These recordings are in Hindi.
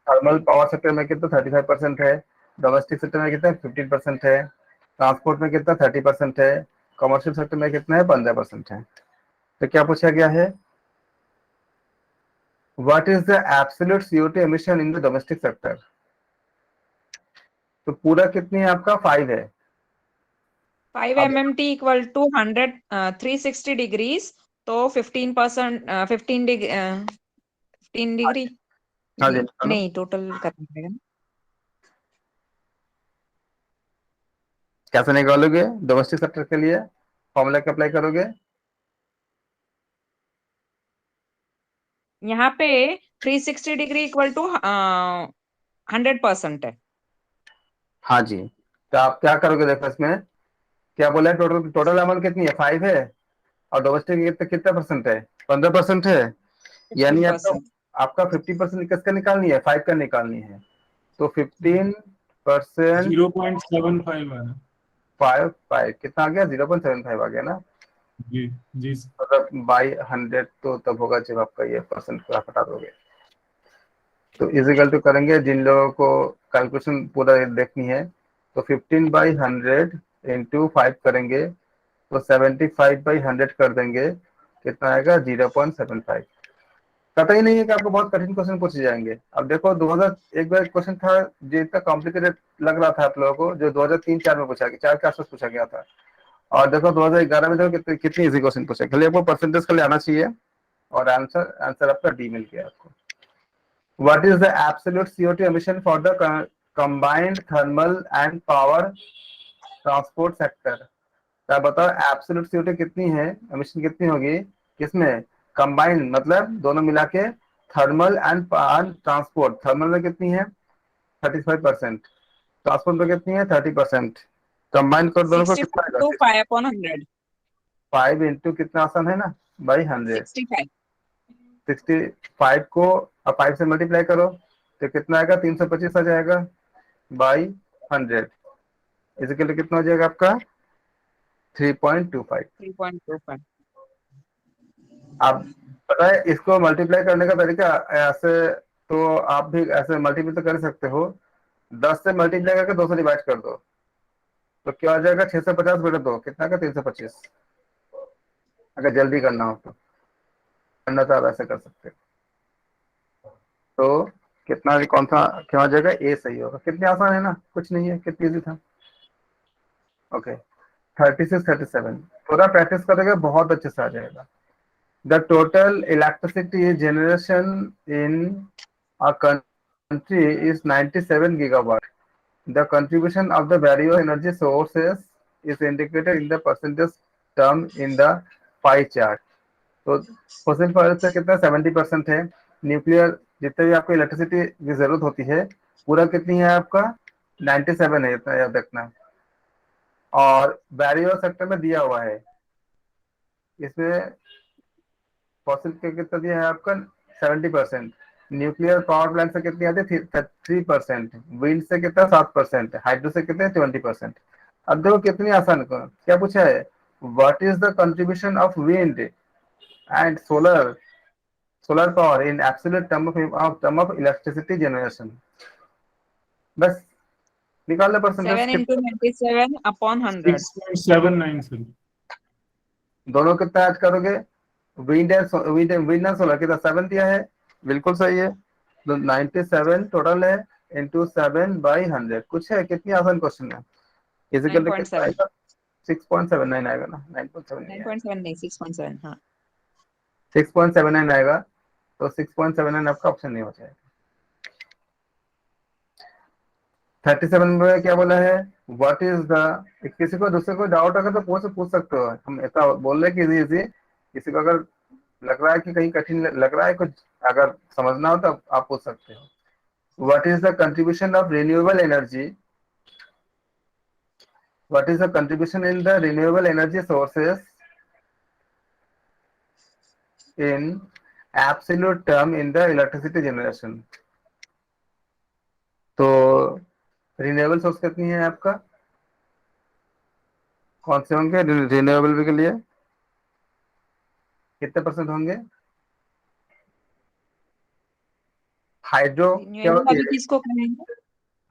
थर्मल पावर सेक्टर में कितना 35% है, डोमेस्टिक सेक्टर में कितना 15% है, ट्रांसपोर्ट में कितना 30% है, कमर्शियल सेक्टर में कितना है 15% है। तो क्या पूछा गया है, what is the absolute CO2 emission in the domestic sector. तो पूरा कितनी है आपका 5 है। 5 अब MMT इक्वल टू 100 360 डिग्रीज, तो 15%, 15 डिग्री हाँ जी निकालो। नहीं, टोटल करना पड़ेगा ना। कैसे निकालोगे, डोमेस्टिक सेक्टर के लिए फॉर्मूला क्या अप्लाई करोगे। यहाँ पे 360 डिग्री इक्वल टू 100% है। हाँ जी, तो आप क्या करोगे, देखो इसमें क्या बोला है, टोटल टोटल अमाउंट कितनी है 5 है, और डोमेस्टिक कितना कितना परसेंट है 15% है। यानी आपका 15%। आपका 50% किसका निकालनी है, 5 का निकालनी है। तो 15% 0.75 है। 5 कितना आ गया, 0.75 आ गया ना। जी जी। मतलब बाई 100 तो तब होगा जब आपका ये परसेंट पूरा हटा दोगे। तो इजिकल टू करेंगे, जिन लोगों को कैलकुलेशन पूरा देखनी है तो 15/100 इंटू 5 करेंगे, तो 75/100 कर देंगे, कितना आएगा 0.75। पता ही नहीं है कि आपको बहुत कठिन क्वेश्चन पूछे जाएंगे। अब देखो 2000 एक बार क्वेश्चन था जो इतना कॉम्प्लिकेटेड लग रहा था आप लोगों को, जो 2003-4 में पूछा गया, 4 के आसपास पूछा गया था। और देखो 2011 में देखो कितनी कितनी इजी क्वेश्चन पूछे, खाली आपको परसेंटेज खाली आना चाहिए, और आंसर आंसर आपका डी मिल गया आपको। What is the absolute CO2 emission for the combined thermal and power transport sector. तो आप बताओ एब्सोल्यूट CO2 कितनी है, एमिशन कितनी होगी किसमें, कंबाइंड मतलब दोनों मिला के, थर्मल एंड ट्रांसपोर्ट, थर्मल में कितनी है 35%, ट्रांसपोर्ट में कितनी है 30%, कंबाइंड कर दोनों को कितना 65 आएगा टू 5/100। 5 इंटू कितना आसान है ना, बाई 100। 65। 65 को अब 5 से मल्टीप्लाई करो तो कितना आएगा 325 आ जाएगा बाई 100, इसके लिए कितना हो जाएगा आपका 3.25। 3.25। आप पता है इसको मल्टीप्लाई करने का तरीका ऐसे, तो आप भी ऐसे मल्टीप्लाई तो कर सकते हो, 10 से मल्टीप्लाई करके 2 से डिवाइड कर दो, तो क्या आ जाएगा 650/2 कितना का 325। अगर जल्दी करना हो तो, करना तो आप ऐसे कर सकते हो। तो कितना कौन सा क्या हो जाएगा, ए सही होगा। कितनी आसान है ना, कुछ नहीं है, कितनी इजी था। ओके 36-37, थोड़ा प्रैक्टिस करोगे बहुत अच्छे से आ जाएगा। The total electricity generation in a country is 97 gigawatt. The contribution of the various energy sources is indicated in the percentage term in the pie chart. तो फॉसिल फ्यूल से कितना 70% है, न्यूक्लियर जितने भी आपको इलेक्ट्रिसिटी की जरूरत होती है पूरा कितनी है आपका 97 है, इतना याद रखना। और बैरियर सेक्टर में दिया हुआ है, इसमें फॉसिल के कितना दिया है आपका 70%, न्यूक्लियर पावर प्लांट से कितनी आती है 3%, विंड से कितना 7%, हाइड्रो से कितने 20%। अब देखो कितनी आसान क्या पूछा है, what is the contribution of wind and solar power in absolute term of electricity generation. बस निकाल लो परसेंटेज 7 into कितना, 97/100। 6.79 सर। दोनों कितना ऐड करोगे, विंड एंड सोलर कितना 7 दिया है, बिल्कुल सही है। तो 97 टोटल है इंटू 7/100, कुछ है कितनी आसान क्वेश्चन है। इजिकल तो कितना 9.7। आएगा 6.79 आएगा ना, 9.7 नहीं आएगा, 9.7 नहीं, 6.7। हाँ। 6.79 आएगा। तो 6.79 आपका ऑप्शन नहीं हो जाएगा। 37 में क्या बोला है, व्हाट इज द, किसी को दूसरे को डाउट अगर तो पूछ सकते हो, हम ऐसा बोल रहे कि इजी इजी, किसी को अगर लग रहा है कि कहीं कठिन लग रहा है कुछ, अगर समझना हो तो आप पूछ सकते हो। What is the contribution of renewable energy, what is the contribution in the renewable energy sources in absolute term in the electricity generation. तो रिन्यूएबल सोर्स कितनी है आपका, कौन से होंगे रिन्यूएबल के लिए, कितने परसेंट होंगे हाइड्रो क्या रिन्यूएबल होती अभी है? किसको कहेंगे?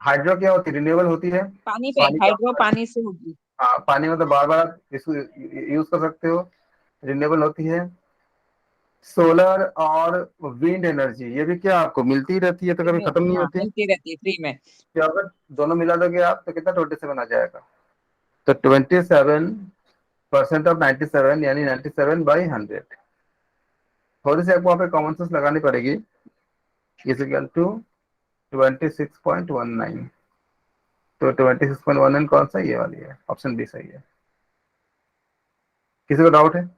हाइड्रो क्या होती है? रिन्यूएबल होती है। पानी पे, पानी हाइड्रो का, पानी से होगी। हाँ, पानी मतलब बार बार इसको यूज कर सकते हो, रिन्यूएबल होती है। सोलर और विंड एनर्जी, ये भी क्या आपको मिलती रहती है, तो कभी खत्म नहीं हाँ, होती। मिलती रहती है फ्री में। तो अगर दोनों मिला दोगे आप तो कितना 27 आ जाएगा? तो 27% ऑफ 97 यानी 97/100। थोड़ी सी आपको वहाँ पे कॉमन सेंस लगानी पड़ेगी। Is equal to 26.19। तो 26.19 कौन सा? ये वाली है, ऑप्शन बी सही है। किसी को डाउट है?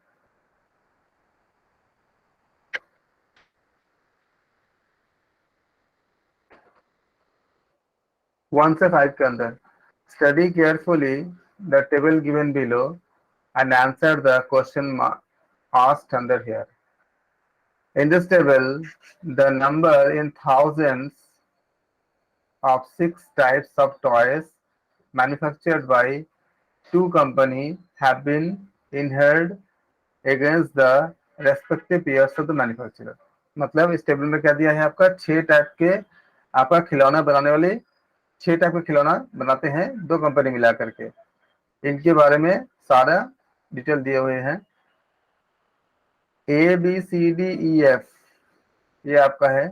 1 से 5 के अंदर study carefully the table given below and answer the question asked under here. In this table, the number in thousands of 6 types of toys manufactured by 2 companies have been inherited against the respective years of the manufacturer. मतलब इस टेबल में क्या दिया है आपका? 6 टाइप के आपका खिलौना बनाने वाले, 6 टाइप के खिलौना बनाते हैं 2 कंपनी मिला करके। इनके बारे में सारा डिटेल दिए हुए हैं। A B C D E F ये आपका है।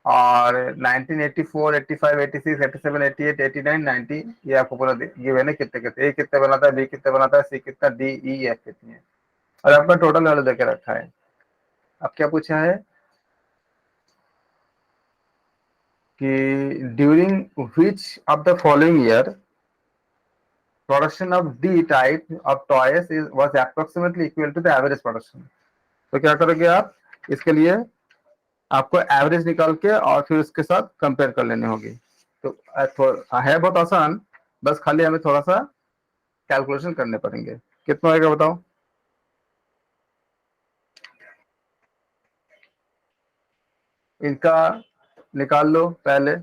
और 1984, 85, 86, 87, 88, 89, 90 ये आपको पूरा गिवन है कितने कितने। ए कितने बनाता है, बी कितने बनाता है, सी कितना, डी ई एफ कितनी है, और आपका टोटल वैल्यू देके रखा है। अब क्या पूछा है कि during which of the following year production of D type of toys was approximately equal to the average production. तो क्या करोगे आप? इसके लिए आपको एवरेज निकाल के और फिर उसके साथ कंपेयर कर लेने होगी। तो है बहुत आसान, बस खाली हमें थोड़ा सा कैलकुलेशन करने पड़ेंगे। कितना होगा बताओ? इनका निकाल लो पहले।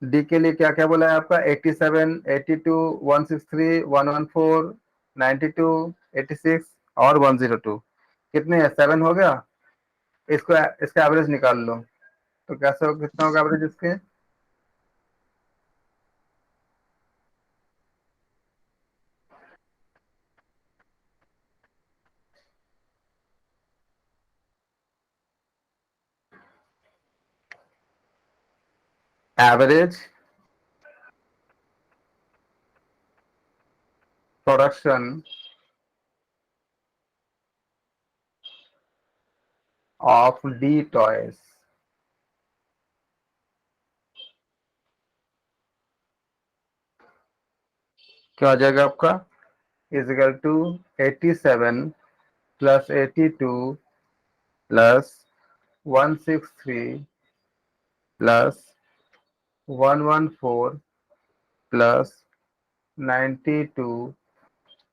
डी के लिए क्या क्या बोला है आपका? 87, 82, 163, 114, 92, 86 और 102। कितने है? 7 हो गया। इसको इसका एवरेज निकाल लो। तो कैसे हो, कितना होगा एवरेज इसके? Average production of D toys क्या आ जाएगा आपका? Is equal to 87 plus 82 plus 163 plus 114 plus 92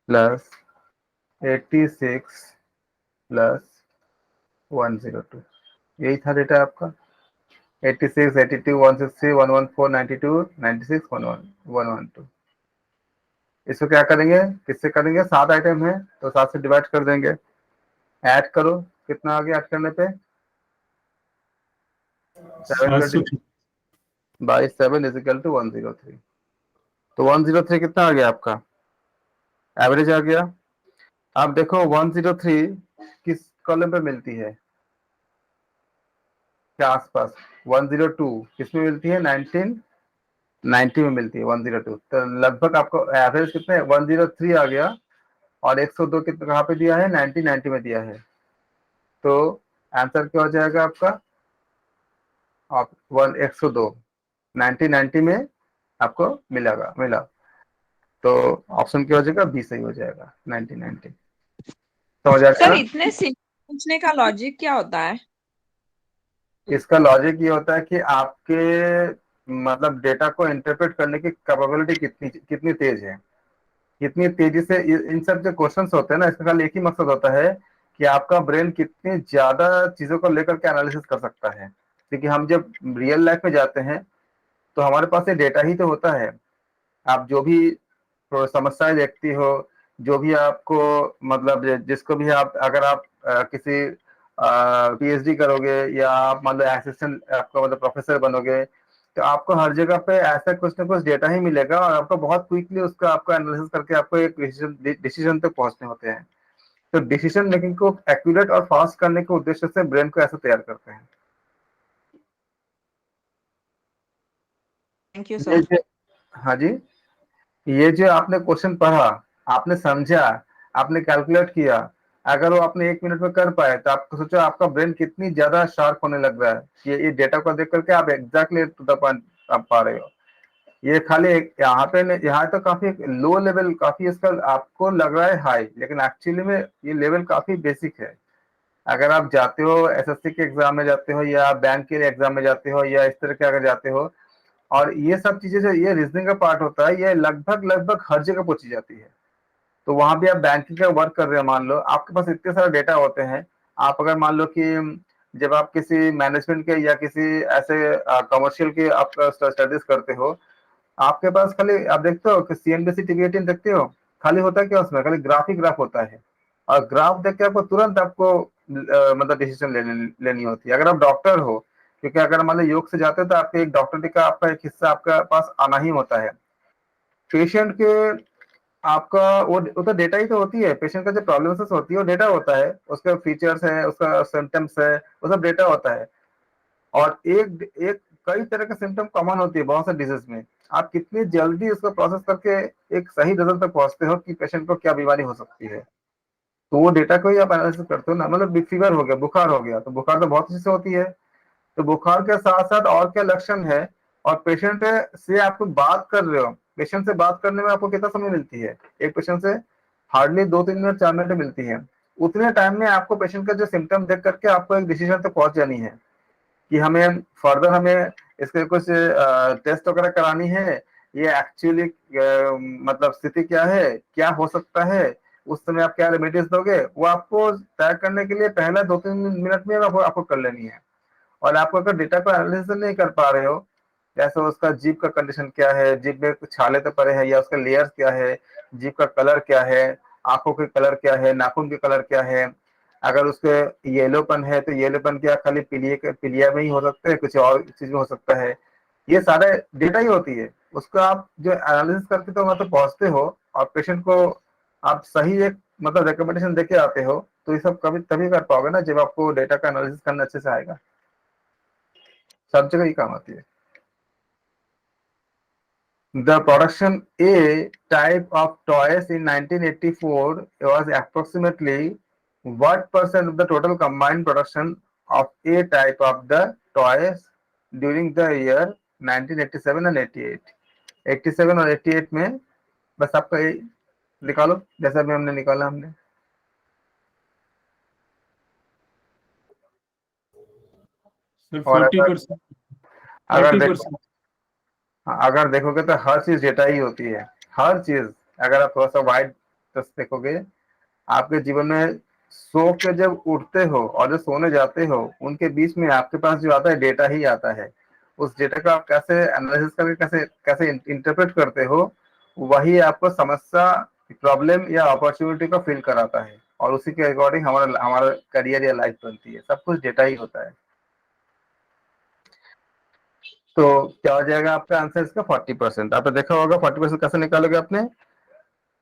plus 86 plus 102। यही था डेटा आपका। 86, 82, 163, 114, 92, 96, 112। इसको क्या करेंगे? किससे करेंगे? 7 आइटम है तो 7 से डिवाइड कर देंगे। ऐड करो, कितना आ गया ऐड करने पे? 720 बाई 7 इज इक्वल टू 103। तो 103 कितना आ गया आपका? एवरेज आ गया। अब देखो 103 किस कॉलम पे मिलती है? क्या आसपास? 102 किसमें मिलती है? 1990 में मिलती है 102। तो लगभग आपको एवरेज कितना है? 103 आ गया। और 102 कितना कहाँ पे दिया है? 1990 में दिया है। तो आंसर क्या हो जाएगा आपका? आप 102 1990 में आपको मिला। तो ऑप्शन क्या हो जाएगा? बी सही हो जाएगा, 1990। समझ आ सर, गया? इतने सिंपल पूछने का लॉजिक क्या होता है? इसका लॉजिक ये होता है कि आपके मतलब डेटा को इंटरप्रेट करने की कैपेबिलिटी कितनी कितनी तेज है, कितनी तेजी से इन सब जो क्वेश्चंस होते हैं ना, इसका खाली एक ही मकसद होता है कि आपका ब्रेन कितनी ज्यादा चीजों को लेकर के एनालिसिस कर सकता है। क्योंकि हम जब रियल लाइफ में जाते हैं तो हमारे पास ये डेटा ही तो होता है। आप जो भी समस्याएं देखती हो, जो भी आपको मतलब जिसको भी आप, अगर आप किसी पीएचडी करोगे या आप मान लो असिस्टेंट, आपका मतलब प्रोफेसर बनोगे, तो आपको हर जगह पे ऐसा कुछ ना कुछ डेटा ही मिलेगा और आपको बहुत क्विकली उसका आपको एनालिसिस करके आपको एक डिसीजन तक पहुंचने होते हैं। तो डिसीजन मेकिंग को एक्यूरेट और फास्ट करने के उद्देश्य से ब्रेन को ऐसे तैयार करते हैं। थैंक यू ये सर। जो, हाँ जी, ये जो आपने क्वेश्चन पढ़ा, आपने समझा, आपने कैलकुलेट किया, अगर वो आपने 1 मिनट में कर पाए तो आप सोचो आपका ब्रेन कितनी ज्यादा शार्प होने लग रहा है। ये डेटा को देख करके आप एग्जैक्टली टू द पॉइंट आप पा रहे हो। ये खाली एक यहाँ पे यहाँ तो काफी लो लेवल, काफी इसका आपको लग रहा है हाई, लेकिन एक्चुअली में ये लेवल काफी बेसिक है। अगर आप जाते हो एसएससी के एग्जाम में जाते हो या बैंक के एग्जाम में जाते हो या इस तरह के अगर जाते हो, और ये सब चीजें जो ये रीजनिंग का पार्ट होता है, ये लगभग लगभग हर जगह पूछी जाती है। तो वहां भी आप बैंकिंग का वर्क कर रहे हो, मान लो आपके पास इतने सारे डेटा होते हैं। आप अगर मान लो कि जब आप किसी मैनेजमेंट के या किसी ऐसे कमर्शियल के आप स्टडीज करते हो, आपके पास खाली आप देखते हो कि सीएनबीसी टीवी 18 देखते हो, खाली होता है क्या उसमें, खाली ग्राफ ही ग्राफ होता है। और ग्राफ देख के आपको तुरंत आपको मतलब डिसीजन लेनी होती है। अगर आप डॉक्टर हो, क्योंकि अगर मान लो योग से जाते हो तो आपके एक डॉक्टर का आपका एक हिस्सा आपके पास आना ही होता है। पेशेंट के आपका वो तो डेटा ही तो होती है, पेशेंट का जो प्रॉब्लम्स होती है वो डेटा होता है, उसका फीचर्स है, उसका सिम्टम्स है, वो सब डेटा होता है। और एक एक कई तरह के सिम्टम कॉमन होती है बहुत से डिजीज में। आप कितनी जल्दी उसको प्रोसेस करके एक सही रिजल्ट तक पहुंचते हो कि पेशेंट को क्या बीमारी हो सकती है, तो वो डेटा को ही आप एनालिसिस करते हो ना। मतलब फीवर हो गया, बुखार हो गया, तो बुखार तो बहुत चीज से होती है, तो बुखार के साथ साथ और क्या लक्षण है, और पेशेंट से आपको बात कर रहे हो, पेशेंट से बात करने में आपको कितना समय मिलती है, एक पेशेंट से हार्डली 2-3 मिनट 4 मिनट मिलती है। उतने टाइम में आपको पेशेंट का जो सिम्टम देख करके आपको एक डिसीजन तक पहुंच जानी है कि हमें फर्दर हमें इसके कुछ टेस्ट वगैरह करानी है, ये एक्चुअली मतलब स्थिति क्या है, क्या हो सकता है, उस समय आप क्या रेमेडीज दोगे, वो आपको तय करने के लिए पहला 2-3 मिनट में आपको कर लेनी है। और आपको अगर डेटा को एनालिसिस नहीं कर पा रहे हो, जैसे उसका जीभ का कंडीशन क्या है, जीभ में कुछ छाले तो पड़े हैं या उसका लेयर्स क्या है, जीभ का कलर क्या है, आंखों के कलर क्या है, नाखून के कलर क्या है, अगर उसके येलोपन है तो येलोपन क्या खाली पीलिया में ही हो सकता है, कुछ और चीज में हो सकता है, ये सारे डेटा ही होती है। उसको आप जो एनालिसिस करके तो मतलब पहुंचते हो और पेशेंट को आप सही एक मतलब रिकमेंडेशन देके आते हो, तो ये सब कभी तभी कर पाओगे ना जब आपको डेटा का एनालिसिस करना अच्छे से आएगा। सब जगह ही काम आती है। The production A type of toys in 1984 was approximately what percent of the total combined production of A type of the toys during the year 1987 and 88? 87 और 88 में बस आपका ये निकालो जैसा भी हमने निकाला हमने। सर और 40%, अगर 40%। अगर देखोगे तो हर चीज डेटा ही होती है, हर चीज। अगर आप थोड़ा सा वाइड देखोगे, आपके जीवन में सो के जब उठते हो और जब सोने जाते हो, उनके बीच में आपके पास जो आता है डेटा ही आता है। उस डेटा को आप कैसे एनालिसिस करके कैसे कैसे इंटरप्रेट करते हो, वही आपको समस्या, प्रॉब्लम या अपॉर्चुनिटी को फील कराता है, और उसी के अकॉर्डिंग हमारा हमारा करियर या लाइफ बनती है। सब कुछ डेटा ही होता है। तो क्या हो जाएगा आपका आंसर इसका 40%। आपने देखा होगा 40% कैसे निकालोगे आपने,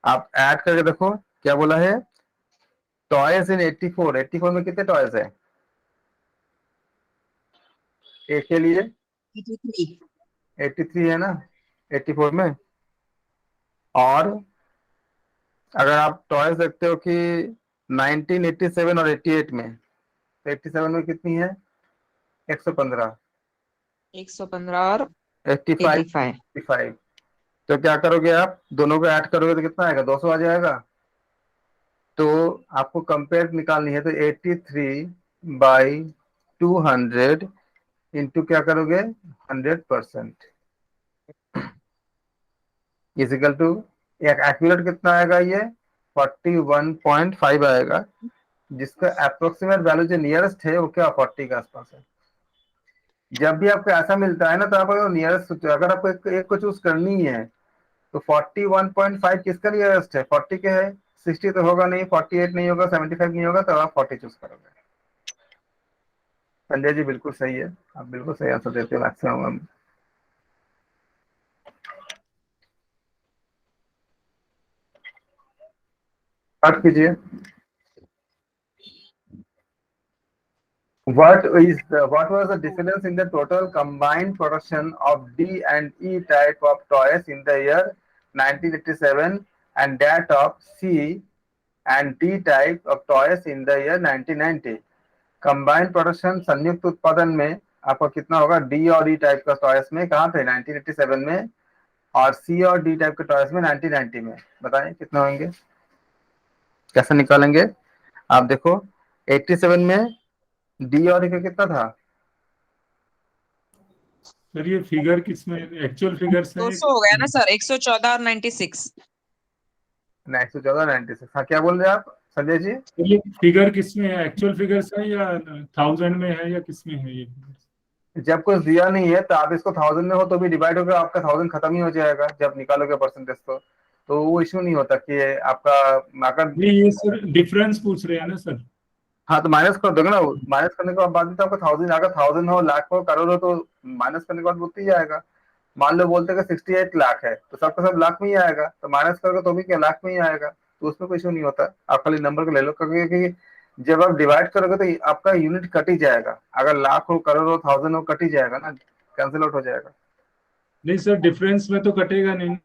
आप ऐड करके देखो क्या बोला है। टॉयज इन 84, 84 में कितने टॉयज है एक के लिए? 83। 83 है ना 84 में। और अगर आप टॉयज देखते हो कि 1987 और 88 में, तो 87 में कितनी है? 115। 115 और 85, 85। 85। तो क्या करोगे आप, दोनों को ऐड करोगे तो कितना आएगा? 200 आ जाएगा। तो आपको कंपेयर निकालनी है, तो 83/200 इंटू क्या करोगे, 100%, इजिकल टू एक्यूरेट कितना आएगा ये, 41.5 आएगा, जिसका अप्रोक्सीमेट वैल्यू जो नियरेस्ट है वो क्या 40 के आसपास है। जब भी आपको ऐसा मिलता है ना, तो आपको नियरेस्ट, अगर आपको एक को चूज करनी है, तो 41.5 किसका नियरेस्ट है, 40 के है। 60 तो होगा नहीं, 48 नहीं होगा, 75 नहीं होगा, तो आप 40 चूज करोगे। संजय जी बिल्कुल सही है, आप बिल्कुल सही आंसर देते हो मैक्सिमम। स्टार्ट कीजिए। What was the difference in the total combined production of D and E type of toys in the year 1987 and that of C and D type of toys in the year 1990? Combined production संयुक्त उत्पादन में आपका कितना होगा डी और ई टाइप का टॉयस में, कहाँ थे 1987 में, और सी और डी टाइप के टॉयस में 1990 में। बताएं कितने होंगे, कैसे निकालेंगे। आप देखो 87 में डी और ई का कितना था, सर ये फिगर किसमें, एक्चुअल फिगर्स है? 200 हो गया ना सर, 114 और 96। 914 96। हाँ क्या बोल रहे हैं आप संजय जी। सर ये फिगर किसमें है, एक्चुअल फिगर्स है या 1000 में है या किसमें है ये figures? जब कुछ दिया नहीं है तो आप इसको 1000 में हो तो भी डिवाइड होकर आपका 1000 खत्म ही हो जाएगा जब निकालोगे परसेंटेज। तो वो इश्यू नहीं होता कि आपका अगर, नहीं ये सर डिफरेंस पूछ रहे हैं ना सर। हाँ तो माइनस कर दोगे ना, माइनस करने के बाद में तो आपका 1000, अगर 1000 हो, लाख हो, करोड़ हो, तो माइनस करने के बाद उतना ही आएगा। मान लो बोलते हैं कि 68 लाख है तो सबका सब लाख में ही आएगा, तो माइनस करोगे तो भी क्या लाख में ही आएगा, तो उसमें कोई इशू नहीं होता। आप खाली नंबर को ले लो, क्योंकि जब आप डिवाइड करोगे तो आपका यूनिट कट ही जाएगा, अगर लाख हो, करोड़ हो, 1000 हो, कट ही जाएगा ना, कैंसिल आउट हो जाएगा। नहीं सर डिफरेंस में तो कटेगा नहीं।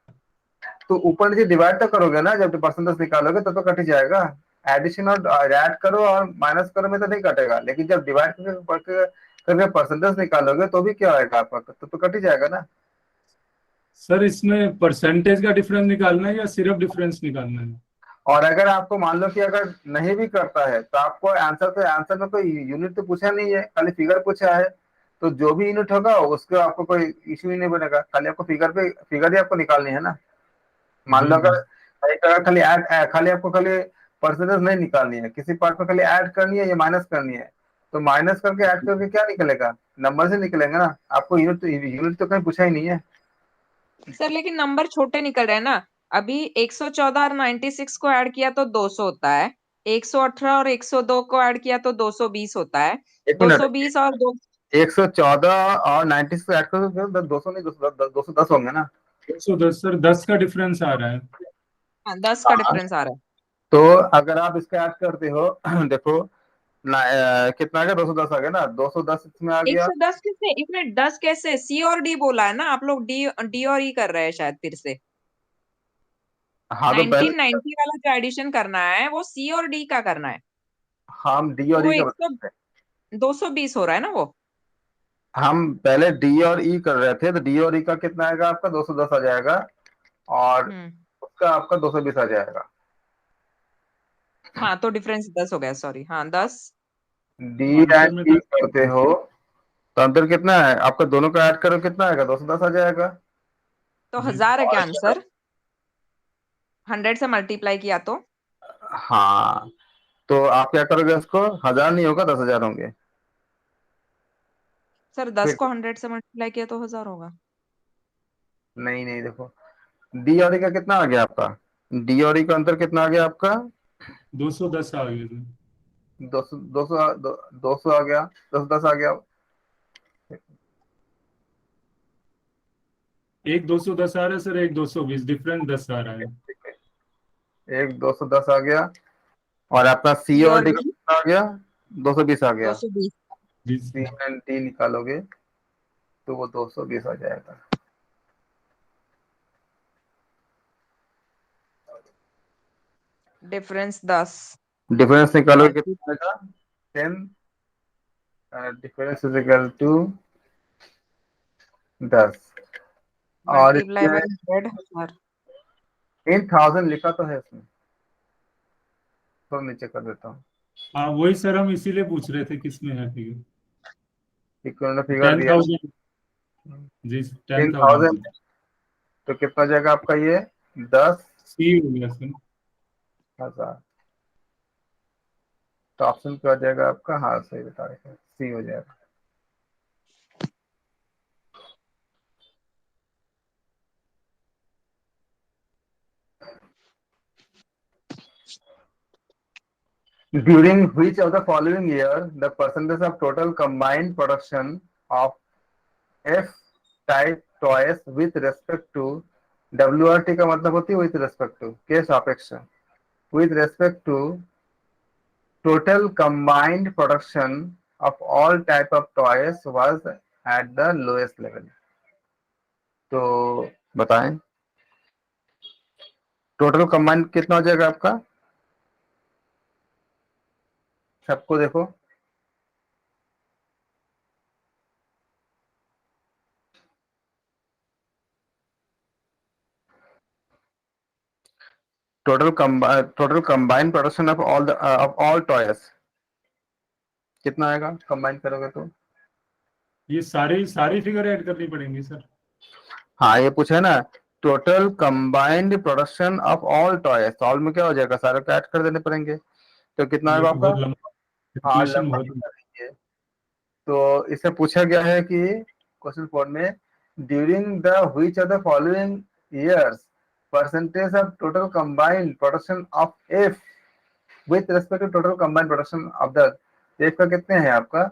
तो ऊपर नीचे डिवाइड तो करोगे ना, जब परसेंटेज निकालोगे तो कट ही जाएगा। एडिशन और ऐड करो और माइनस करो में तो नहीं कटेगा, लेकिन जब डिवाइड करके परसेंटेज निकालोगे तो भी क्या आएगा आपका, तो कट ही जाएगा ना। सर इसमें परसेंटेज का डिफरेंस निकालना है या सिर्फ डिफरेंस निकालना है? और अगर आपको मान लो कि अगर नहीं भी करता है तो आपको आंसर में कोई यूनिट तो पूछा नहीं है, खाली फिगर पूछा है। तो जो भी यूनिट होगा उसको आपको कोई इश्यू ही नहीं बनेगा, खाली आपको फिगर ही आपको निकालनी है ना। मान लो जी जी। अगर एक अगर खाली आपको खाली परसेंटेज नहीं निकालनी है, किसी पार्ट में खाली ऐड करनी है या माइनस करनी है, तो माइनस करके ऐड करके क्या निकलेगा, नंबर से निकलेंगे ना। आपको यूनिट तो कहीं पूछा ही नहीं है। सर लेकिन नंबर छोटे निकल रहे हैं ना। अभी 114 और 96 को ऐड किया तो 200 होता है। 118 और 102 को ऐड किया तो 220 होता है। एक मिनट, 220 और 2, 114 और 96 ऐड करो तो 200 नहीं, 210 होंगे ना। 110 सर, 10 का डिफरेंस आ रहा है। हाँ 10 का हाँ डिफरेंस आ रहा है। तो अगर आप इसका ऐड करते हो देखो ना, कितना आ गया, 210 आ गया ना, 210 इसमें आ गया। 110 किसने, एक मिनट, 10 कैसे, सी और डी बोला है ना आप लोग, डी डी और ई कर रहे हैं शायद फिर से। हाँ तो पहले 1990 वाला जो एडिशन करना है वो सी और डी का करना है। हम डी तो और वो ई का 100 बताते हैं। 220 हो रहा है ना वो। हम पहले डी और ई कर रहे थे, तो डी और ई का कितना आएगा आपका, 210 आ जाएगा, और हम्म। उसका आपका 220 आ जाएगा। हाँ तो डिफरेंस 10 हो गया, सॉरी, हाँ 10। डी आंसर में एंड ई 10 का करते difference हो तो अंतर कितना है आपका, दोनों का ऐड करो कितना आएगा, 210 आ जाएगा। तो जी। 1000 है क्या और आंसर, 100 से मल्टीप्लाई किया तो। हाँ, तो आप क्या करोगे, उसको 1000 नहीं होगा, 10,000 होंगे। सर 10 फिर को 100 से मल्टीप्लाई किया तो 1000 होगा। नहीं नहीं, देखो डी और ई का कितना आ गया आपका, डी और ई का अंतर कितना आ गया आपका, 210 आ गया सर। 200, 200, 200 आ गया, 210 आ गया। एक 210 आ रहा है सर, एक 220, डिफरेंस 10 आ रहा है। एक 210 आ गया, और आपका सी सी और और डी का डी कितना आ गया, 220 आ गया। 220। जी सी सर। एंड डी निकालोगे तो वो 220 आ जाएगा। डिफरेंस 10 डिफरेंस निकालोगे मल्टी कितना आएगा, 10, डिफरेंस इज इक्वल टू 10। और मल्टीप्लाई इसमें बाय 100 इन 1000 लिखा तो है इसमें, तो नीचे कर देता हूँ। हाँ वही सर, हम इसीलिए पूछ रहे थे किस में है फिगर। इक्वल फिगर टेन दिया थाउजेंड जी, टेन इन थाउजेंड 1000, तो कितना हो जाएगा आपका ये, 10,000। सी हो गया सर। तो ऑप्शन क्या हो जाएगा आपका, हाँ सही बता रहे हैं, सी हो जाएगा। During which of the following year the percentage of total combined production of F type toys with respect to WRT का मतलब होती है with respect to के सापेक्ष with respect to total combined production of all type of toys was at the lowest level। तो बताएं टोटल कंबाइंड कितना हो जाएगा आपका, सबको देखो total combined production of all toys कितना आएगा कंबाइन करोगे तो। ये सारी सारी फिगर ऐड करनी पड़ेंगी सर। हाँ ये पूछा है ना, total combined production of all toys, all में क्या हो जाएगा, सारे को ऐड कर देने पड़ेंगे, तो कितना ये आएगा तो आपका। बहुत लंबा हाँ कैलकुलेशन लंबा बहुत। लिखा है। तो इससे पूछा गया है कि क्वेश्चन 4 में during the which of the following years percentage of total combined production of F with respect to total combined production of the F का कितने हैं आपका।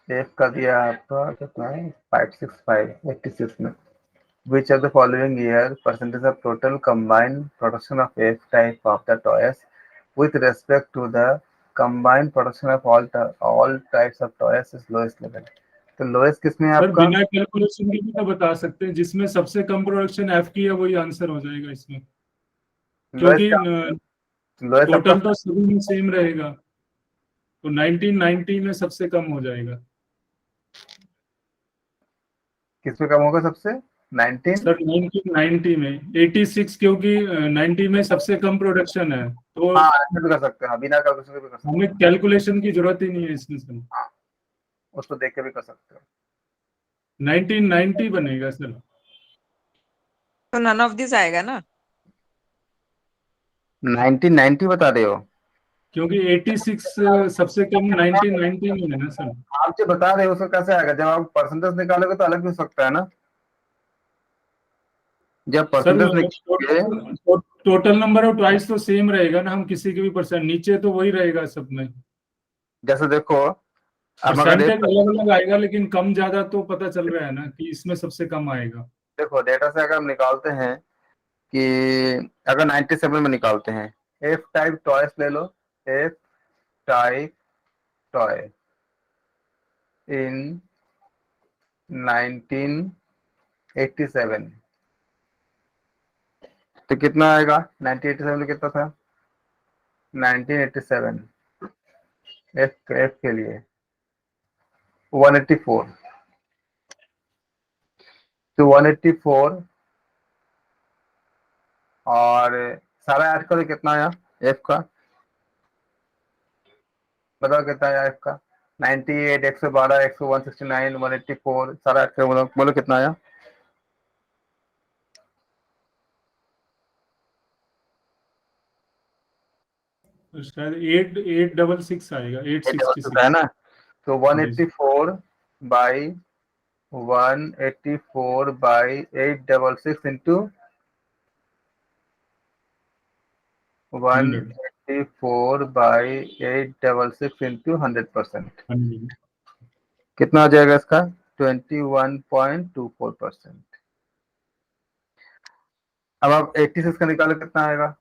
एफ का दिया आपका कितना है 565 86 में। Which of the following year percentage of total combined production of F type of the toys with respect to the combined production of all types of toys is lowest level। तो lowest किसमें है सर आपका। बिना कैलकुलेशन के भी तो बता सकते हैं, जिसमें सबसे कम प्रोडक्शन एफ की है वही आंसर हो जाएगा इसमें, क्योंकि लोएस्ट आपका टोटल तो सभी में सेम रहेगा, तो 1990 में सबसे कम हो जाएगा। किसमें कम होगा सबसे 19। सर 1990 में 86, क्योंकि 90 में सबसे कम प्रोडक्शन है, तो हाँ ऐसे भी कर सकते हैं, हाँ, बिना कैलकुलेशन भी कर सकते हमें कैलकुलेशन की जरूरत ही नहीं है इसमें सर। हैं, हाँ उसको देख के भी कर सकते हो। 1990 बनेगा सर। तो नन ऑफ दिस आएगा ना। 1990 बता रहे हो। क्योंकि 86 सबसे कम 1990 में है ना सर। आप जो बता रहे हो उसका कैसे आएगा, जब आप परसेंटेज निकालोगे तो अलग भी हो सकता है ना, जब सर परसेंटेज निकालोगे। टोटल नंबर ऑफ ट्वाइस तो सेम रहेगा ना, हम किसी के भी परसेंट नीचे तो वही रहेगा सब में, जैसे देखो अब अगर परसेंटेज अलग अलग आएगा, लेकिन कम ज्यादा तो पता चल रहा है ना कि इसमें सबसे कम आएगा। देखो डेटा से अगर हम निकालते हैं कि अगर 97 में निकालते हैं, एफ टाइप टॉयस ले लो, एफ टाइप टॉय इन 1987 तो कितना आएगा, 1987 में कितना था 1987 एफ के लिए 184, तो 184 और सारा ऐड करो कितना आया एफ का, बताओ कितना आया एफ का 98 112 169 184 सारा ऐड करो, बोलो कितना आया। तो शायद 866 आएगा, 866। है ना, तो जी sir. 184 by 184 by 866 into 100। 184 by 866 into 100%, हाँ जी। कितना आ जाएगा इसका 21.24%। अब आप 86 का निकालो कितना आएगा,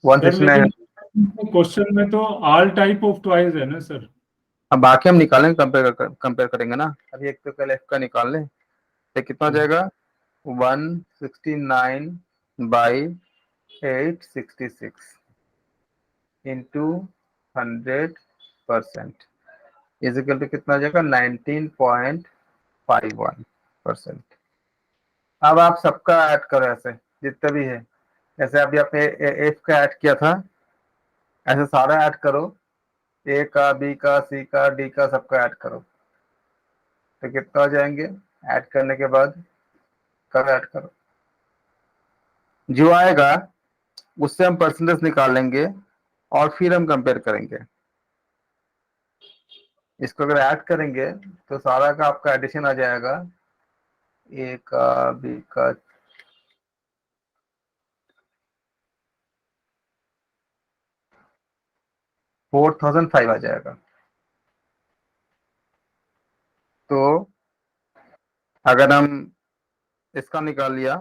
सर 169। लेकिन क्वेश्चन में तो ऑल टाइप ऑफ टॉयज है ना सर। अब बाकी हम निकालेंगे, कंपेयर करेंगे ना, अभी एक तो कल एफ का निकाल लें, तो कितना हो जाएगा 169 by 866 into 100% is equal to कितना आ जाएगा 19.51%। अब आप सबका ऐड करो ऐसे जितने भी है, जैसे अभी आपने एफ का ऐड किया था, ऐसे सारा ऐड करो, ए का बी का सी का डी का सबका ऐड करो। तो कितना हो जाएंगे ऐड करने के बाद? कब ऐड करो, जो आएगा उससे हम परसेंटेज निकाल लेंगे और फिर हम कंपेयर करेंगे। इसको अगर ऐड करेंगे तो सारा का आपका एडिशन आ जाएगा, ए का बी का 4005 आ जाएगा। तो अगर हम इसका निकाल लिया,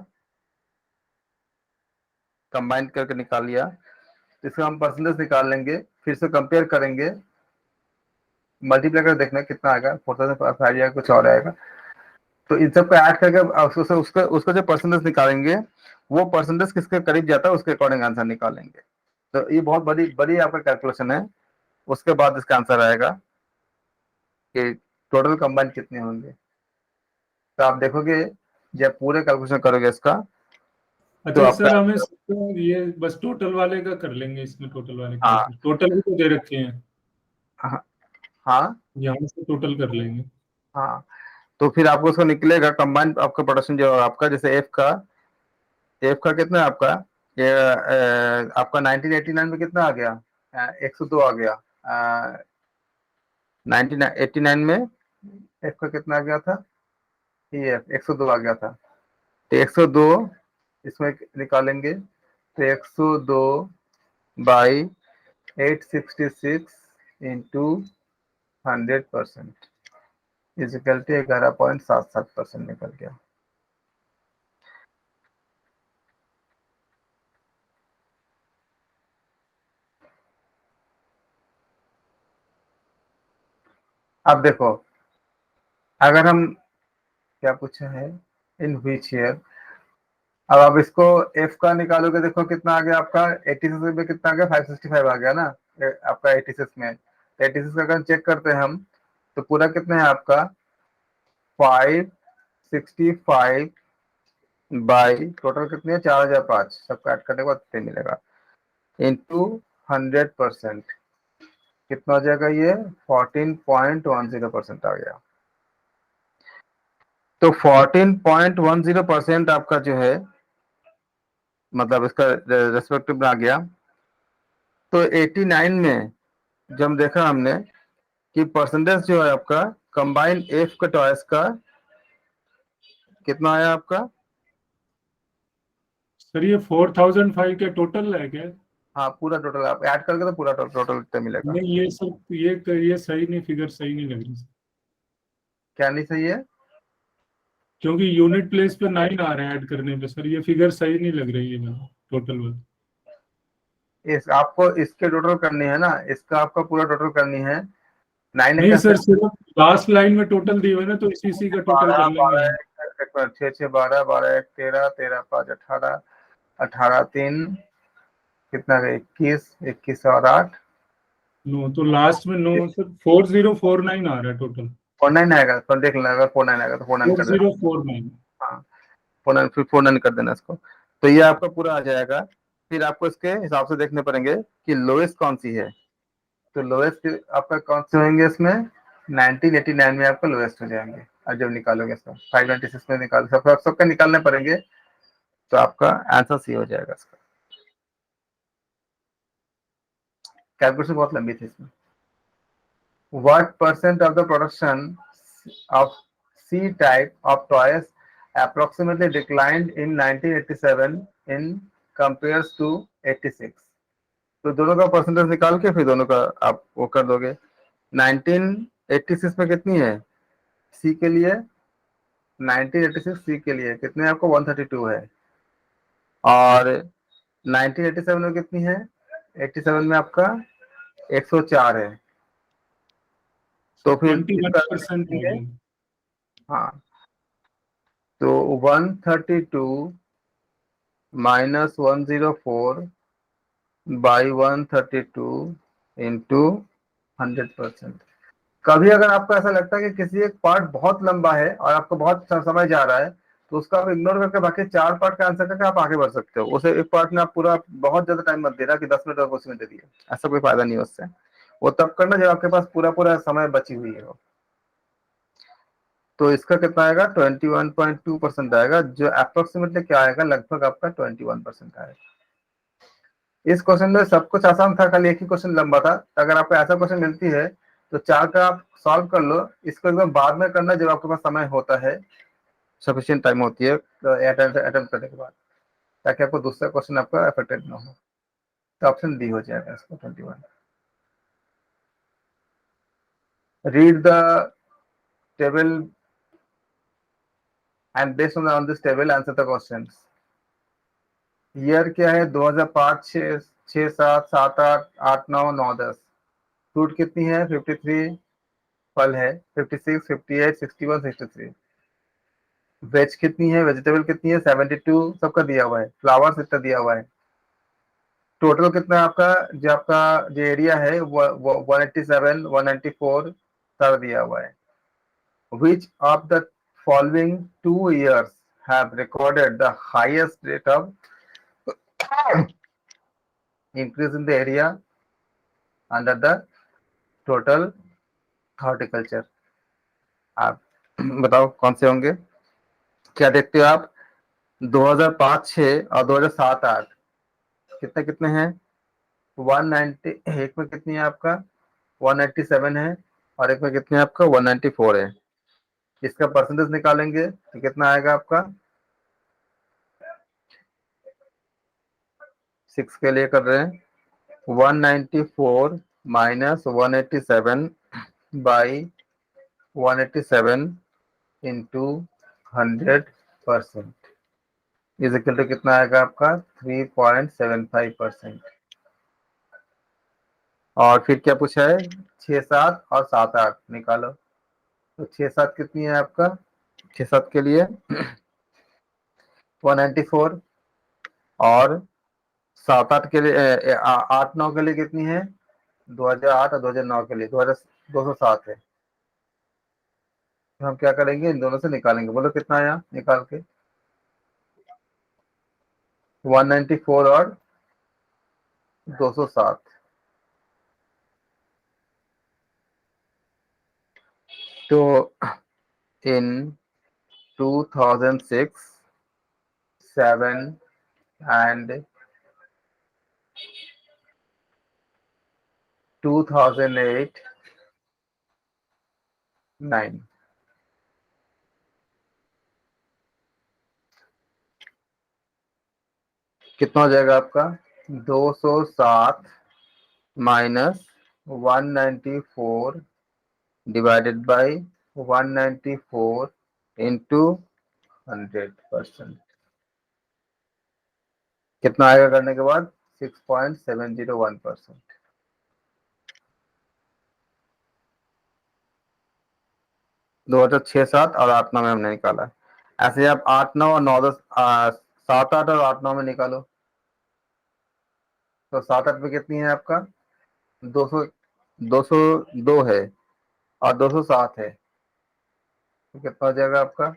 कंबाइन करके निकाल लिया, तो इसका हम परसेंटेज निकाल लेंगे, फिर से कंपेयर करेंगे, मल्टीप्लाई कर देखना कितना आएगा, 4005 या कुछ और आएगा। तो इन सबको ऐड करके उसका जो परसेंटेज निकालेंगे, वो परसेंटेज किसके करीब जाता है उसके अकॉर्डिंग आंसर निकालेंगे। तो ये बहुत बड़ी बड़ी आपका कैलकुलेशन है। उसके बाद इसका आंसर आएगा कि टोटल कंबाइन कितने होंगे। तो आप देखोगे जब पूरे कैलकुलेशन करोगे इसका, तो अच्छा आपका सर, हमें ये बस टोटल वाले का कर लेंगे, इसमें टोटल वाले का हाँ टोटल भी तो दे रखे हैं, हाँ हाँ यहाँ से टोटल कर लेंगे। हाँ। तो फिर आपको उसका निकलेगा कंबाइन आपका प्रोडक्शन जो आपका, जैसे एफ का कितना है आपका, ये आपका 1989 में कितना आ गया, 102 आ गया। 1989 में एफ का कितना आ गया था, ये 102 आ गया था। तो 102 इसमें निकालेंगे, तो 102 बाई 866 इंटू 100% इजिकल टू 11.77% निकल गया। अब देखो, अगर हम क्या पूछा है, इन व्हिच ईयर, अब आप इसको एफ का निकालोगे, देखो कितना आ गया आपका, 86 में कितना आ गया, 565 आ गया ना आपका 86 में। 86 का अगर चेक करते हैं हम, तो पूरा कितना है आपका 565 बाई टोटल कितनी है 4005, सबका ऐड करने के बाद कितने मिलेगा, इंटू 100% कितना हो जाएगा, ये 14.10% आ गया। तो 14.10% आपका जो है, मतलब इसका रेस्पेक्टिव आ गया। तो 89 में जब देखा हमने कि परसेंटेज जो है आपका कंबाइन एफ का टॉयस का कितना आया आपका, सर ये 4005 के टोटल है क्या? हाँ पूरा टोटल आप ऐड करके तो पूरा टोटल कितना मिलेगा। नहीं, ये सब ये सही नहीं, फिगर सही नहीं लग रही, क्या नहीं सही है, क्योंकि यूनिट प्लेस पे 9 आ रहे हैं ऐड करने पे सर, ये फिगर सही नहीं लग रही है मेरा टोटल वाला। इस आपको इसके टोटल करनी है ना, इसका आपका पूरा टोटल करनी है। 9 नहीं का सर, सिर्फ लास्ट लाइन में टोटल दिए हुए ना, तो इसी का टोटल कर 12 लेंगे। 12 6 6 12 12 1 13 13 5 18 18 3 कितना, 21 21 और 8 नो, तो लास्ट में नो सर, 4049 आ रहा है टोटल। 49 आएगा, पर देख लेना, अगर 49 आएगा तो 49 कर देना। 4049। हाँ 49, फिर 49 कर देना इसको, तो ये आपका पूरा आ जाएगा। फिर आपको इसके हिसाब से देखने पड़ेंगे कि लोएस्ट कौन सी है। तो लोएस्ट आपका कौन से होंगे इसमें, 1989 में आपका लोएस्ट हो जाएंगे। और जब निकालोगे इसका 596 में निकाल, सबका निकालने पड़ेंगे, तो आपका आंसर सी हो जाएगा इसका। कैलकुलेशन बहुत लंबी थी इसमें। What percent of the production of C type of toys approximately declined in 1987 in compares to 86? तो दोनों का परसेंटेज निकाल के फिर दोनों का आप वो कर दोगे। 1986 में कितनी है सी के लिए, 1986 सी के लिए कितने आपको 132 है, और 1987 में कितनी है, 87 में आपका 104 है। तो फिर 21% हो गया। हाँ, तो 132 माइनस 104 बाई 132 इंटू 100%। कभी अगर आपको ऐसा लगता है कि किसी एक पार्ट बहुत लंबा है और आपको बहुत समय जा रहा है, तो उसका आप इग्नोर करके बाकी 4 पार्ट का आंसर करके आप आगे बढ़ सकते हो। उसे एक पार्ट में आप पूरा बहुत ज्यादा टाइम मत देना कि 10 मिनट और उसमें दे दिया, ऐसा कोई फायदा नहीं है उससे। वो तब करना जब आपके पास पूरा पूरा समय बची हुई है। तो इसका कितना आएगा, 21.2% आएगा, जो अप्रोक्सीमेटली क्या आएगा, लगभग आपका 21% आएगा। इस क्वेश्चन में सब कुछ आसान था, खाली एक ही क्वेश्चन लंबा था। अगर आपको ऐसा क्वेश्चन मिलती है तो 4 का आप सॉल्व कर लो, इसको एकदम बाद में करना जब आपके पास समय होता है, सफिशिएंट टाइम होती है अटेम्प्ट करने के बाद, ताकि आपको दूसरा क्वेश्चन आपका अफेक्टेड ना हो। तो ऑप्शन डी हो जाएगा इसका 21। Read the table and based on this table answer the questions. Year क्या है, 2005, 6, 6, 7, 7, 8, 8, 9, 9, 10। फ्रूट कितनी है, 53 फल है, 56, 58, 61, 63। वेज कितनी है, वेजिटेबल कितनी है, 72 सबका दिया हुआ है। फ्लावर्स इतना दिया हुआ है। टोटल कितना है आपका, जो एरिया है वो 187, 194 सारा दिया हुआ है। विच of the following 2 years have recorded the highest rate of increase in the area under the total horticulture? आप बताओ कौन से होंगे, क्या देखते हो आप। 2005-6 और 2007-8 कितने कितने हैं, 190, एक में कितनी है आपका 187 है, और एक में कितनी है आपका 194 है। इसका परसेंटेज निकालेंगे तो कितना आएगा आपका, 6 के लिए कर रहे हैं, 194 minus 187 by 187 into 100% is equal to कितना आएगा आपका 3.75%। और फिर क्या पूछा है, 6, 7 और 7, 8 निकालो। तो 6, 7 कितनी है आपका, 6, 7 के लिए 194, और 7, 8 के लिए 8, 9 के लिए कितनी है, 2008 और 2009 के लिए 207 है। तो हम क्या करेंगे, इन दोनों से निकालेंगे। बोलो कितना आया निकाल के, 194 और 207। तो इन 2006, 7 and 2008, 9 कितना हो जाएगा आपका, 207 माइनस 194 डिवाइडेड बाई 194 इंटू 100%। कितना आएगा करने के बाद, 6.701%। 2006, 7 और 8, 9 में हमने निकाला। ऐसे ही आप 8, 9 और 9, 10, 7, 8 और 8, 9 में निकालो। तो 7, 8 में कितनी है आपका 200, 202 है, और 207 है। तो कितना हो जाएगा आपका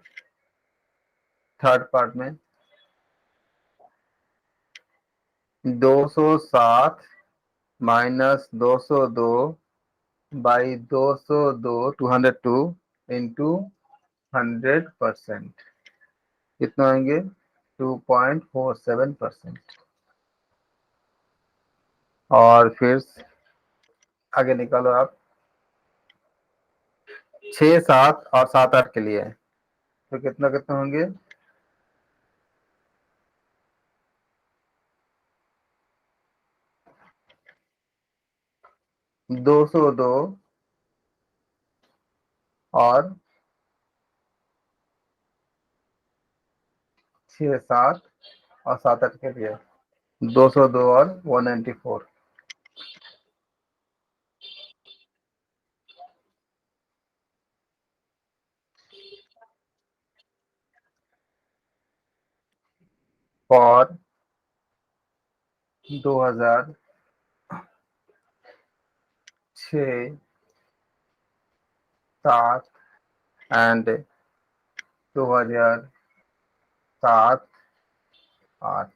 थर्ड पार्ट में, 207 माइनस 202 बाई 202 202 इंटू 100%। कितना आएंगे, 2.47%। और फिर आगे निकालो आप, 6, 7 और 7, 8 के लिए। तो कितना कितना होंगे, 202 और 6, 7 और 7, 8 के लिए 202 और 194। और 2006, 7 and 2007, 8,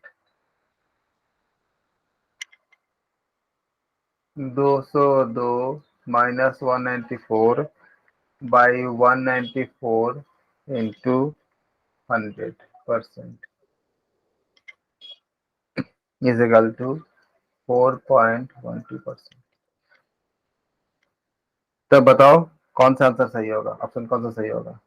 202 minus 194 by 194 into 100% is equal to 4.12%। तो बताओ कौन सा आंसर सही होगा, ऑप्शन कौन सा सही होगा?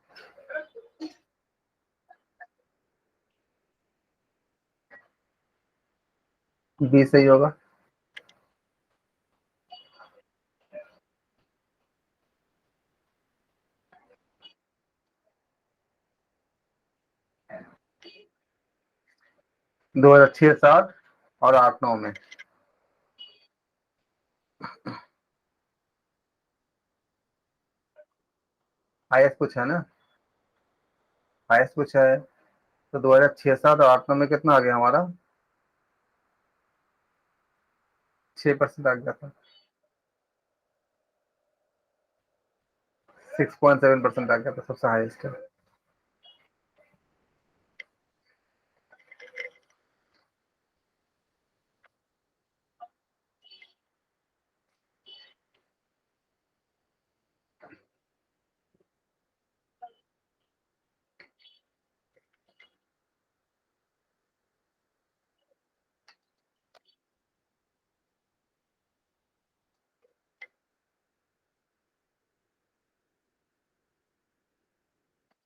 बी सही होगा। दो हजार 6-7 और 8-9 में हाईएस्ट पूछा है ना, हाईएस्ट पूछा है। तो 2006-7 और 8-9 में कितना आ गया हमारा? 6% आ गया था, 6.7% आ गया था, सबसे हाईएस्ट है।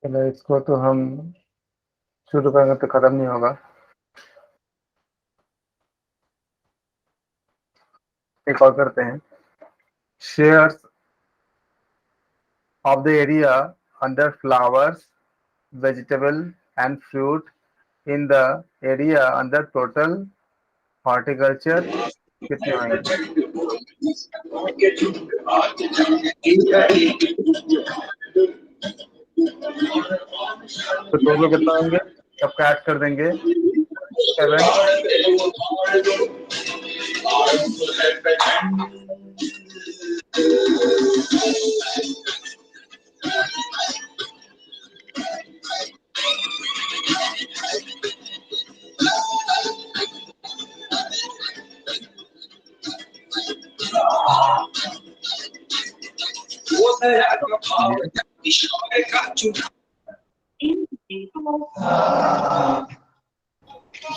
चलो इसको तो हम शुरू करेंगे तो खत्म नहीं होगा। एक और करते हैं। Shares of the area under flowers, vegetable and fruit in the area under total horticulture कितने होंगे? तो टोटल कितना होंगे, सबका ऐड कर देंगे 7।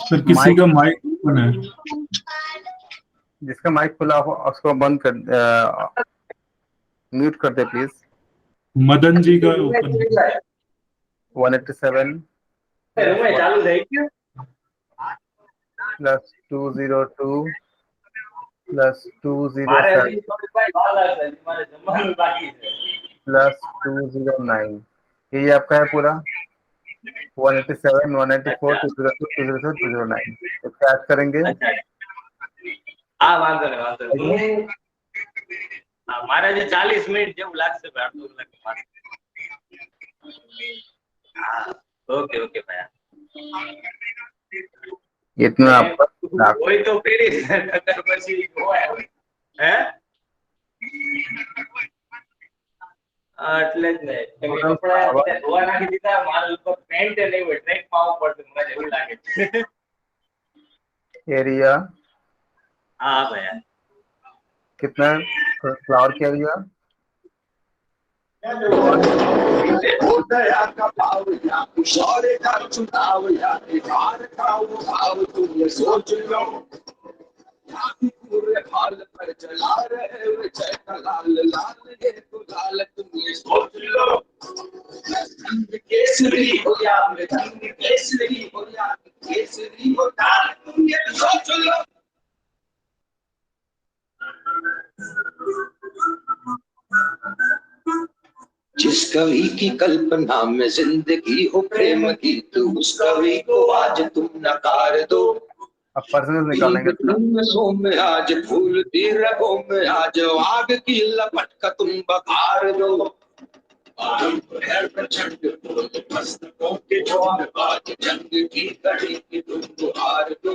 सर किसी का माइक ओपन है। जिसका माइक खुला हो उसको बंद कर, म्यूट कर दे प्लीज। मदन जी का ओपन है। 187 प्लस 202 प्लस 207 प्लस 209, ये आपका है पूरा 187, 194, 202, 207, 209। इसका ऐड करेंगे। મારે જે 40 મિનિટ જેવું લાગશે ભાઈ, આટલું ઓકે ઓકે ભાઈ, इतना आपका હોય તો પેરી નકર પછી હોય હે એટલે જ ને તમે કપડા ધોવા નાખી દીધા, મારા ઉપર પેન્ટ નહીં હોય, ટ્રેક માં આવવું પડતું, મને એવું લાગે છે। एरिया હા ભાઈ, कितना फ्लावर का एरिया? केसरी हो या केसरी हो या केसरी हो सोच लो। जिस कवि की कल्पना में जिंदगी हो प्रेम की, तो उस कवि को आज तुम नकार दो। अब पर्सनल निकालेंगे अपना। में आज फूलती रगों में आज आग की लपट का तुम बखार दो। प्रचंड मस्तकों के जोड़ बाज जंग की कड़ी की तुम हार दो।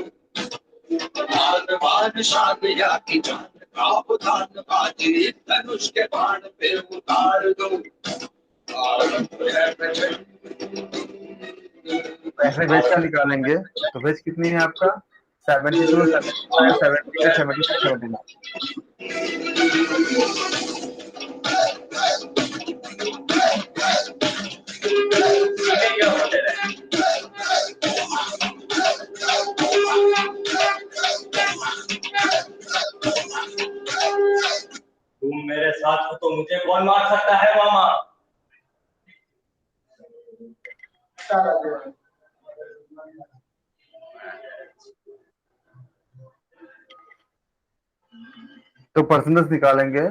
मान शान या की जान का उदान बाजी धनुष के बाण पे उतार दो। ऐसे वेज का निकालेंगे तो वेज कितनी है आपका? 72, 75, 78, 76, 79। साथ हूँ तो मुझे कौन मार सकता है मामा। तो परसेंटेज निकालेंगे।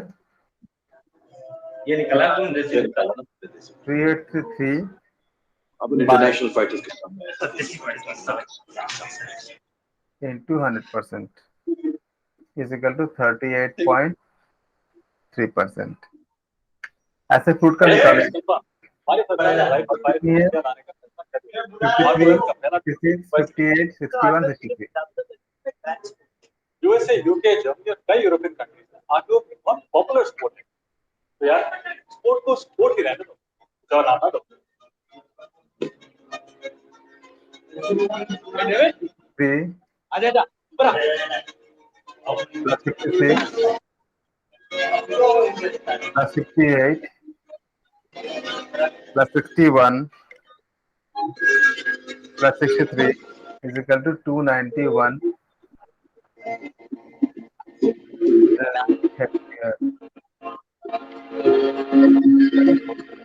ये निकला तुम जैसे निकाला 3833 अब इंटरनेशनल फाइटर्स के सामने into 100% is equal to 38.3%। ऐसे फ्रूट का निकालेंगे। 56, 58, 61, 63। USA, UK, Germany और कई यूरोपियन कंट्रीज में आरटीओ बहुत पॉपुलर स्पोर्ट है। तो यार स्पोर्ट को स्पोर्ट ही रहने दो, जवान आना दो। 3 आजा जा ऊपर आ। plus 66 plus 68 plus 61 plus 63 is equal to 291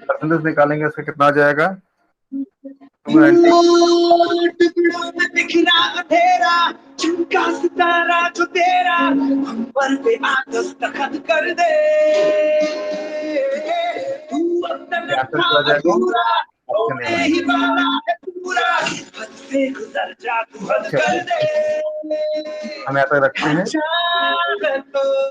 percentage निकालेंगे उसका कितना आ जाएगा 290। टुकड़ों में बिखरा अंधेरा चमका सितारा जो तेरा हम पर पे आ दस्तखत कर दे तू अंदर रखा अधूरा होने ही वाला है पूरा हद से गुजर जा तू हद कर दे। हम यहाँ तक रखते हैं। अच्छा है तो